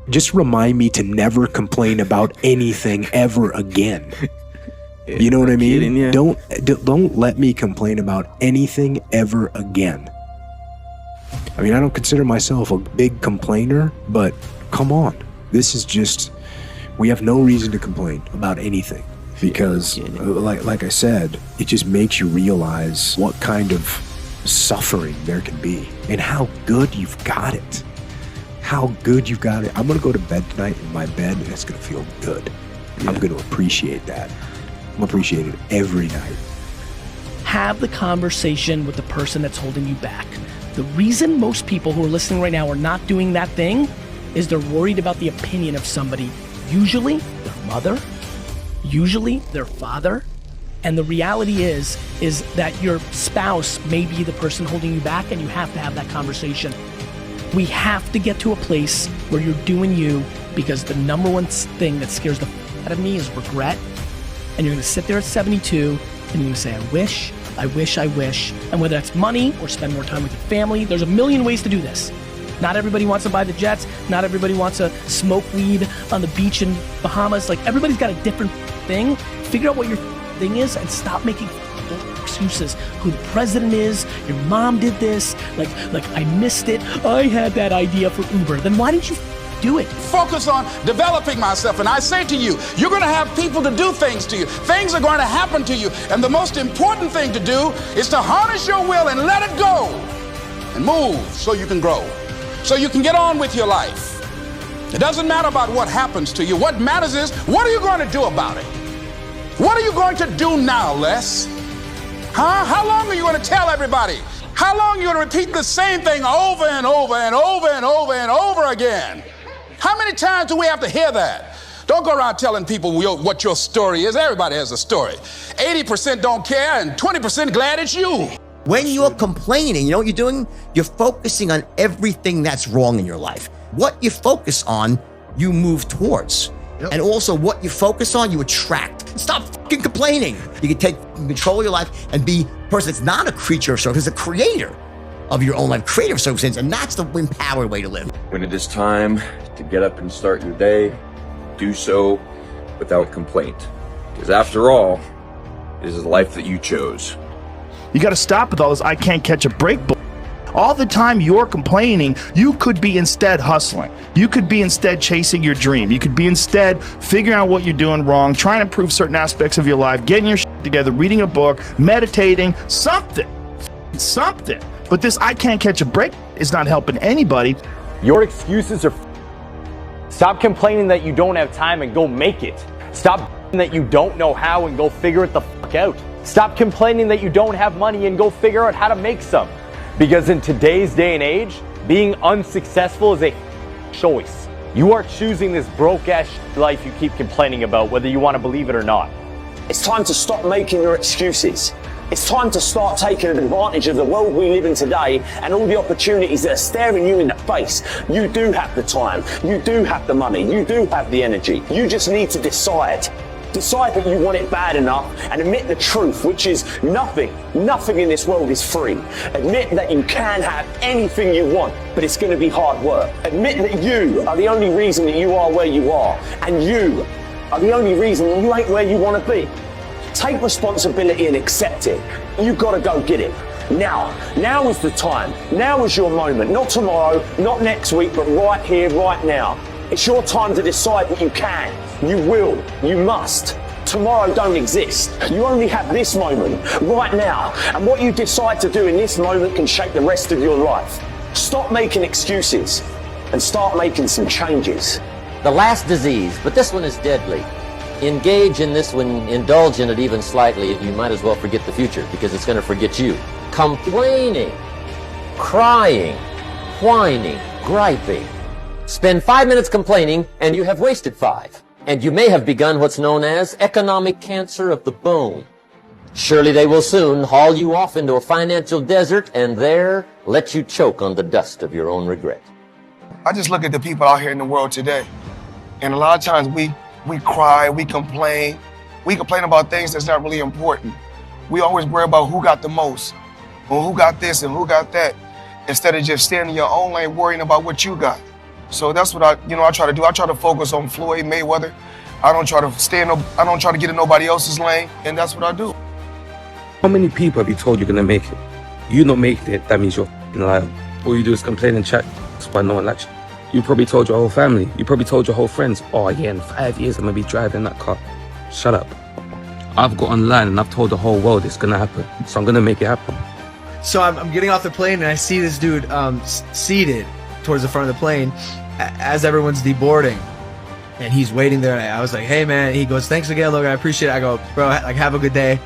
Just remind me to never complain about anything ever again. You know what I mean? Kidding, yeah. Don't let me complain about anything ever again. I mean, I don't consider myself a big complainer, but come on. This is just, we have no reason to complain about anything. Because, like I said, it just makes you realize what kind of suffering there can be and how good you've got it. How good you've got it. I'm going to go to bed tonight in my bed and it's going to feel good. Yeah. I'm going to appreciate that. I'm going to appreciate it every night. Have the conversation with the person that's holding you back. The reason most people who are listening right now are not doing that thing is they're worried about the opinion of somebody, usually their mother, usually their father. And the reality is that your spouse may be the person holding you back, and you have to have that conversation. We have to get to a place where you're doing you, because the number one thing that scares the out of me is regret. And you're gonna sit there at 72 and you're gonna say, I wish. And whether that's money or spend more time with your family, there's a million ways to do this. Not everybody wants to buy the jets. Not everybody wants to smoke weed on the beach in Bahamas. Like, everybody's got a different thing. Figure out what your thing is and stop making excuses. Who the president is, your mom did this, like I missed it. I had that idea for Uber. Then why didn't you do it? Focus on developing myself. And I say to you, you're going to have people to do things to you. Things are going to happen to you. And the most important thing to do is to harness your will and let it go and move so you can grow, so you can get on with your life. It doesn't matter about what happens to you. What matters is, what are you going to do about it? What are you going to do now, Les? How long are you going to tell everybody? How long are you going to repeat the same thing over and over and over and over and over again? How many times do we have to hear that? Don't go around telling people what your story is. Everybody has a story. 80% don't care and 20% glad it's you. When you're complaining, you know what you're doing? You're focusing on everything that's wrong in your life. What you focus on, you move towards. Yep. And also what you focus on, you attract. Stop fucking complaining. You can take control of your life and be a person that's not a creature of circumstance, a creator of your own life, creator of circumstance, and that's the empowered way to live. When it is time to get up and start your day, do so without complaint. Because after all, it is the life that you chose. You got to stop with all this I can't catch a break. All the time you're complaining, you could be instead hustling. You could be instead chasing your dream. You could be instead figuring out what you're doing wrong, trying to improve certain aspects of your life, getting your shit together, reading a book, meditating, something. But this I can't catch a break is not helping anybody. Your excuses are Stop complaining that you don't have time and go make it. Stop that you don't know how and go figure it the fuck out. Stop complaining that you don't have money and go figure out how to make some. Because in today's day and age, being unsuccessful is a choice. You are choosing this broke-ass life you keep complaining about, whether you want to believe it or not. It's time to stop making your excuses. It's time to start taking advantage of the world we live in today and all the opportunities that are staring you in the face. You do have the time. You do have the money. You do have the energy. You just need to decide. Decide that you want it bad enough and admit the truth, which is nothing in this world is free. Admit that you can have anything you want, but it's going to be hard work. Admit that you are the only reason that you are where you are, and you are the only reason that you ain't where you want to be. Take responsibility and accept it. You've got to go get it. Now is the time. Now is your moment. Not tomorrow, not next week, but right here, right now. It's your time to decide that you can, you will, you must. Tomorrow don't exist. You only have this moment, right now. And what you decide to do in this moment can shape the rest of your life. Stop making excuses and start making some changes. The last disease, but this one is deadly. Engage in this one, indulge in it even slightly, you might as well forget the future because it's going to forget you. Complaining, crying, whining, griping. Spend 5 minutes complaining and you have wasted 5. And you may have begun what's known as economic cancer of the bone. Surely they will soon haul you off into a financial desert and there let you choke on the dust of your own regret. I just look at the people out here in the world today, and a lot of times we cry, we complain about things that's not really important. We always worry about who got the most, or who got this and who got that, instead of just staying in your own lane worrying about what you got. So that's what I try to do. I try to focus on Floyd Mayweather. I don't try to get in nobody else's lane, and that's what I do. How many people have you told you're gonna make it? You not making it, that means you're a liar. All you do is complain and chat. That's why no one likes you. You probably told your whole family. You probably told your whole friends, oh yeah, in 5 years I'm gonna be driving that car. Shut up. I've got online and I've told the whole world it's gonna happen. So I'm gonna make it happen. So I'm getting off the plane and I see this dude seated towards the front of the plane as everyone's deboarding. And he's waiting there. And I was like, hey man, he goes, thanks again, Logan, I appreciate it. I go, bro, like have a good day.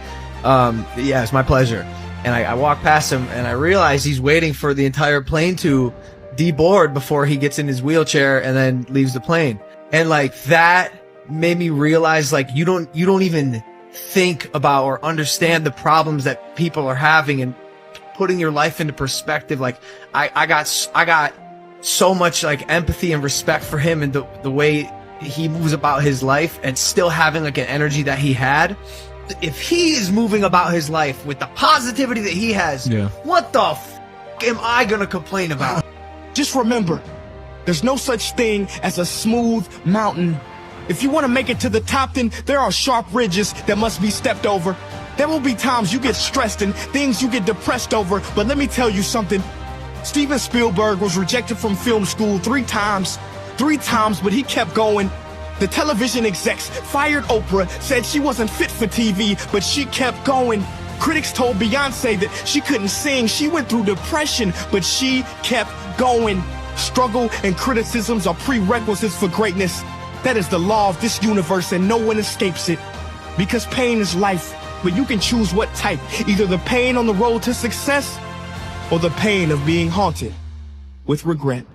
Yeah, it's my pleasure. And I walk past him and I realize he's waiting for the entire plane to deboard before he gets in his wheelchair and then leaves the plane. And like that made me realize like you don't even think about or understand the problems that people are having, and putting your life into perspective. Like I got so much like empathy and respect for him and the way he moves about his life, and still having like an energy that he had. If he is moving about his life with the positivity that he has, what the am I gonna complain about? Just remember, there's no such thing as a smooth mountain. If you want to make it to the top, then there are sharp ridges that must be stepped over. There will be times you get stressed and things you get depressed over, but let me tell you something. Steven Spielberg was rejected from film school 3 times, but he kept going. The television execs fired Oprah, said she wasn't fit for TV, but she kept going. Critics told Beyonce that she couldn't sing, she went through depression, but she kept going. Struggle and criticisms are prerequisites for greatness. That is the law of this universe, and no one escapes it. Because pain is life, but you can choose what type. Either the pain on the road to success, or the pain of being haunted with regret.